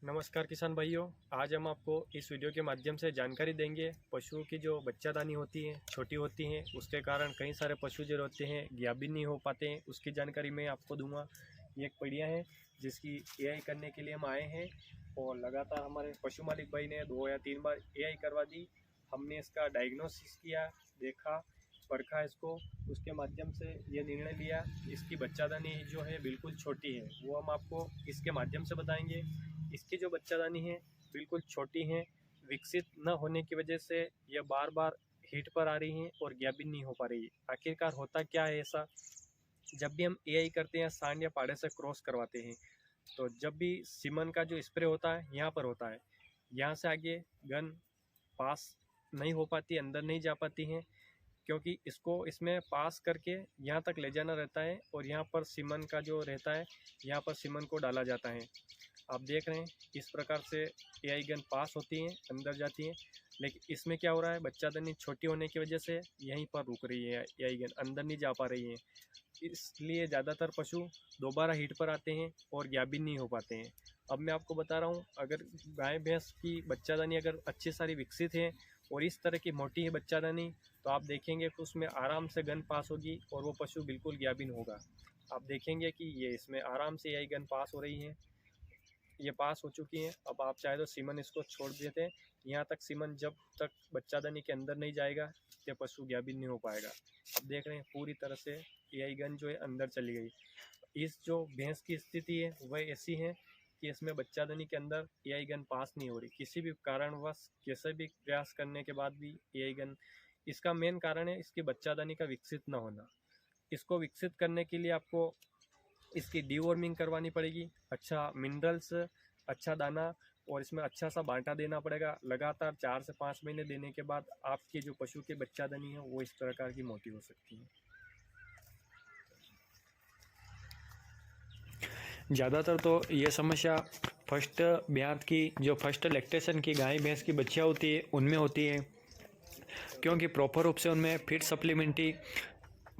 नमस्कार किसान भाइयों। आज हम आपको इस वीडियो के माध्यम से जानकारी देंगे पशुओं की जो बच्चादानी होती है छोटी होती हैं, उसके कारण कई सारे पशु जो होते हैं गाभिन नहीं हो पाते हैं, उसकी जानकारी मैं आपको दूंगा। ये एक बढ़िया है जिसकी एआई करने के लिए हम आए हैं और लगातार हमारे पशु मालिक भाई ने 2 या 3 बार एआई करवा दी। हमने इसका डायग्नोसिस किया, देखा, परखा इसको, उसके माध्यम से ये निर्णय लिया इसकी बच्चादानी जो है बिल्कुल छोटी है, वो हम आपको इसके माध्यम से बताएंगे। इसकी जो बच्चादानी है बिल्कुल छोटी हैं, विकसित न होने की वजह से यह बार बार हीट पर आ रही हैं और गाभिन नहीं हो पा रही है। आखिरकार होता क्या है ऐसा? जब भी हम एआई करते हैं, सांड या पाड़े से क्रॉस करवाते हैं, तो जब भी सीमन का जो स्प्रे होता है यहाँ पर होता है, यहाँ से आगे गन पास नहीं हो पाती, अंदर नहीं जा पाती हैं, क्योंकि इसको इसमें पास करके यहाँ तक ले जाना रहता है और यहाँ पर सीमन का जो रहता है, यहाँ पर सीमन को डाला जाता है। आप देख रहे हैं इस प्रकार से एआई गन पास होती हैं, अंदर जाती हैं, लेकिन इसमें क्या हो रहा है, बच्चादानी छोटी होने की वजह से यहीं पर रुक रही है, एआई गन अंदर नहीं जा पा रही है। इसलिए ज़्यादातर पशु दोबारा हीट पर आते हैं और गाभिन नहीं हो पाते हैं। अब मैं आपको बता रहा हूँ, अगर गाय भैंस की बच्चादानी अगर अच्छी सारी विकसित है और इस तरह की मोटी है बच्चादानी, तो आप देखेंगे कि उसमें आराम से गन पास होगी और वो पशु बिल्कुल गाभिन होगा। आप देखेंगे कि ये इसमें आराम से एआई गन पास हो रही है, ये पास हो चुकी हैं। अब आप चाहे तो सीमन इसको छोड़ देते हैं, यहाँ तक सीमन जब तक बच्चादानी के अंदर नहीं जाएगा तो पशु गाभिन नहीं हो पाएगा। अब देख रहे हैं पूरी तरह से एआई गन जो है अंदर चली गई। इस जो भैंस की स्थिति है वह ऐसी है कि इसमें बच्चादानी के अंदर एआई गन पास नहीं हो रही, किसी भी कारणवश कैसे भी प्रयास करने के बाद भी एआई गन। इसका मेन कारण है इसकी बच्चादानी का विकसित न होना। इसको विकसित करने के लिए आपको इसकी डीवॉर्मिंग करवानी पड़ेगी, अच्छा मिनरल्स, अच्छा दाना और इसमें अच्छा सा बांटा देना पड़ेगा। लगातार 4 से 5 महीने देने के बाद आपकी जो पशु की बच्चादानी है वो इस प्रकार की मोटी हो सकती है। ज़्यादातर तो ये समस्या फर्स्ट ब्यात की, जो फर्स्ट लैक्टेशन की गाय भैंस की बच्चियाँ होती है उनमें होती है, क्योंकि प्रॉपर रूप से उनमें फीड सप्लीमेंट्री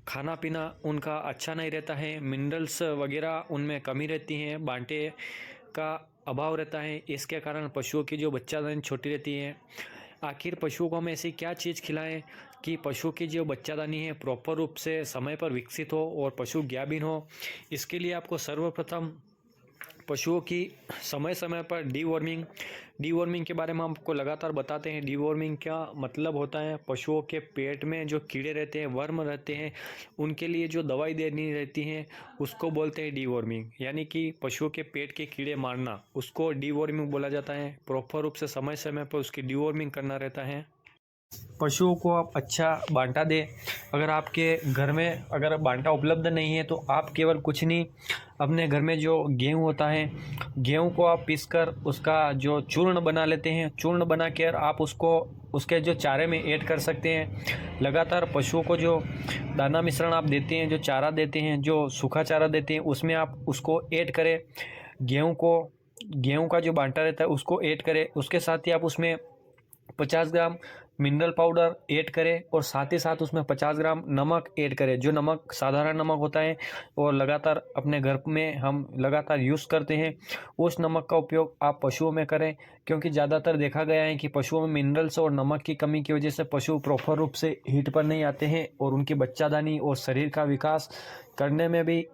खाना पीना उनका अच्छा नहीं रहता है, मिनरल्स वगैरह उनमें कमी रहती है, बांटे का अभाव रहता है। इसके कारण पशुओं की जो बच्चादानी छोटी रहती है। आखिर पशुओं को हम ऐसी क्या चीज़ खिलाएं कि पशु की जो बच्चादानी है प्रॉपर रूप से समय पर विकसित हो और पशु गाभिन हो? इसके लिए आपको सर्वप्रथम पशुओं की समय समय पर डीवॉर्मिंग के बारे में हम आपको लगातार बताते हैं। डीवॉर्मिंग क्या मतलब होता है? पशुओं के पेट में जो कीड़े रहते हैं, वर्म रहते हैं, उनके लिए जो दवाई देनी रहती है उसको बोलते हैं डीवॉर्मिंग, यानी कि पशुओं के पेट के कीड़े मारना, उसको डीवॉर्मिंग बोला जाता है। प्रॉपर रूप से समय समय पर उसकी डीवॉर्मिंग करना रहता है। पशुओं को आप अच्छा बांटा दें। अगर आपके घर में अगर बांटा उपलब्ध नहीं है तो आप केवल कुछ नहीं, अपने घर में जो गेहूँ होता है, गेहूँ को आप पीसकर उसका जो चूर्ण बना लेते हैं, चूर्ण बना कर आप उसको उसके जो चारे में ऐड कर सकते हैं। लगातार पशुओं को जो दाना मिश्रण आप देते हैं, जो चारा देते हैं, जो सूखा चारा देते हैं, उसमें आप उसको ऐड करें। गेहूँ का जो बांटा रहता है उसको ऐड करें। उसके साथ ही आप उसमें 50 ग्राम मिनरल पाउडर ऐड करें और साथ ही साथ उसमें 50 ग्राम नमक ऐड करें, जो नमक साधारण नमक होता है और लगातार अपने घर में हम लगातार यूज़ करते हैं, उस नमक का उपयोग आप पशुओं में करें। क्योंकि ज़्यादातर देखा गया है कि पशुओं में मिनरल्स और नमक की कमी की वजह से पशु प्रॉपर रूप से हीट पर नहीं आते हैं और उनकी बच्चादानी और शरीर का विकास करने में भी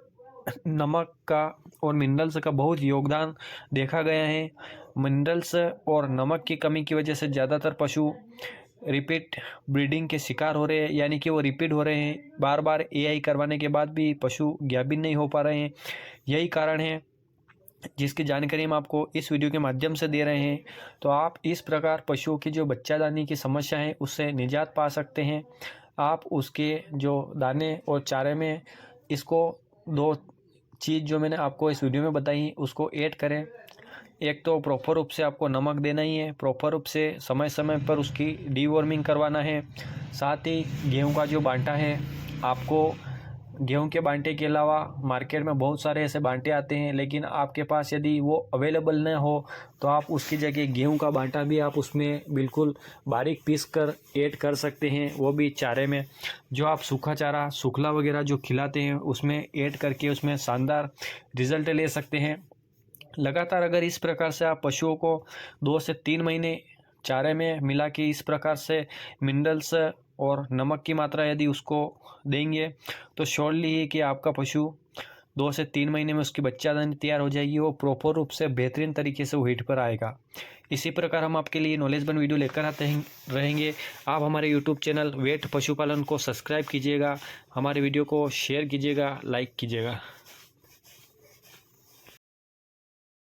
नमक का और मिनरल्स का बहुत योगदान देखा गया है। मिनरल्स और नमक की कमी की वजह से ज़्यादातर पशु रिपीट ब्रीडिंग के शिकार हो रहे हैं, यानी कि वो रिपीट हो रहे हैं। बार बार एआई करवाने के बाद भी पशु गाभिन नहीं हो पा रहे हैं। यही कारण है जिसकी जानकारी हम आपको इस वीडियो के माध्यम से दे रहे हैं। तो आप इस प्रकार पशुओं की जो बच्चादानी की समस्या है उससे निजात पा सकते हैं। आप उसके जो दाने और चारे में इसको 2 चीज़ जो मैंने आपको इस वीडियो में बताई उसको ऐड करें। एक तो प्रॉपर रूप से आपको नमक देना ही है, प्रॉपर रूप से समय समय पर उसकी डीवॉर्मिंग करवाना है। साथ ही गेहूं का जो बांटा है, आपको गेहूं के बांटे के अलावा मार्केट में बहुत सारे ऐसे बांटे आते हैं, लेकिन आपके पास यदि वो अवेलेबल न हो तो आप उसकी जगह गेहूं का बांटा भी आप उसमें बिल्कुल बारीक पीस कर ऐड कर सकते हैं, वो भी चारे में। जो आप सूखा चारा, सूखला वगैरह जो खिलाते हैं उसमें ऐड करके उसमें शानदार रिजल्ट ले सकते हैं। लगातार अगर इस प्रकार से आप पशुओं को 2 से 3 महीने चारे में मिला के इस प्रकार से मिनरल्स और नमक की मात्रा यदि उसको देंगे तो श्योरली ही कि आपका पशु 2 से 3 महीने में उसकी बच्चादानी तैयार हो जाएगी, वो प्रॉपर रूप से बेहतरीन तरीके से वो हीट पर आएगा। इसी प्रकार हम आपके लिए नॉलेजबन वीडियो लेकर आते रहेंगे। आप हमारे यूट्यूब चैनल वेट पशुपालन को सब्सक्राइब कीजिएगा, हमारे वीडियो को शेयर कीजिएगा, लाइक कीजिएगा।